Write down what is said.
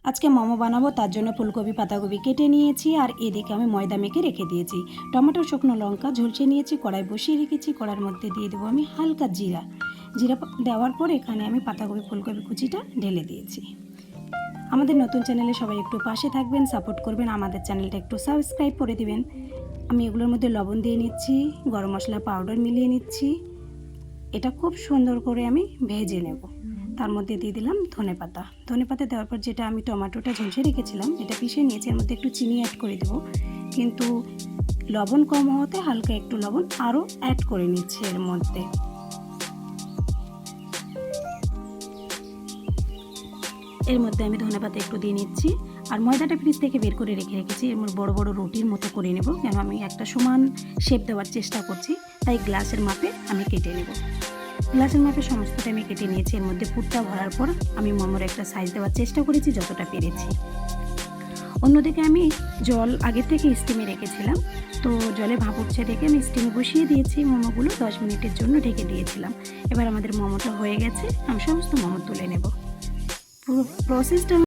আজকে মোমো বানাবো, তার জন্য ফুলকপি পাতাকপি কেটে নিয়েছি আর এদিকে আমি ময়দা মেখে রেখে দিয়েছি। টমেটো শুকনো লঙ্কা ঝলসে নিয়েছি, কড়াই বসিয়ে রেখেছি। কড়ার মধ্যে দিয়ে দেবো আমি হালকা জিরা। জিরা দেওয়ার পর এখানে আমি পাতাকপি ফুলকপি কুচিটা ঢেলে দিয়েছি। আমাদের নতুন চ্যানেলে সবাই একটু পাশে থাকবেন, সাপোর্ট করবেন, আমাদের চ্যানেলটা একটু সাবস্ক্রাইব করে দিবেন। আমি এগুলোর মধ্যে লবণ দিয়ে নিচ্ছি, গরম মশলা পাউডার মিলিয়ে নিচ্ছি। এটা খুব সুন্দর করে আমি ভেজে নেব। তার মধ্যে দিয়ে দিলাম ধনেপাতা। ধনেপাতা দেওয়ার পর যেটা আমি টমেটোটা ঝলসে রেখেছিলাম এটা পিষে নিয়েছি, এর মধ্যে একটু চিনি অ্যাড করে দেবো। কিন্তু লবণ কম হওয়াতে হালকা একটু লবণ আরও অ্যাড করে নিচ্ছি এর মধ্যে। এর মধ্যে আমি ধনেপাতা একটু দিয়ে নিচ্ছি আর ময়দাটা ফ্রিজ থেকে বের করে রেখেছি। এর মধ্যে বড় বড় রুটির মতো করে নেব, কেন আমি একটা সমান শেপ দেওয়ার চেষ্টা করছি, তাই গ্লাসের মাপে আমি কেটে নেব। গ্লাসের মাপে সমস্তটা আমি কেটে নিয়েছি। এর মধ্যে পুরটা ভরার পর আমি মোমোর একটা সাইজ দেওয়ার চেষ্টা করেছি যতটা পেরেছি। অন্যদিকে আমি জল আগে থেকে স্টিমে রেখেছিলাম, তো জলে ভাপ উঠছে দেখে আমি স্টিমে বসিয়ে দিয়েছি। মোমোগুলো 10 মিনিটের জন্য ঢেকে দিয়েছিলাম। এবার আমাদের মোমোটা হয়ে গেছে, আমি সমস্ত মোমো তুলে নেব। পুরো প্রসেসটা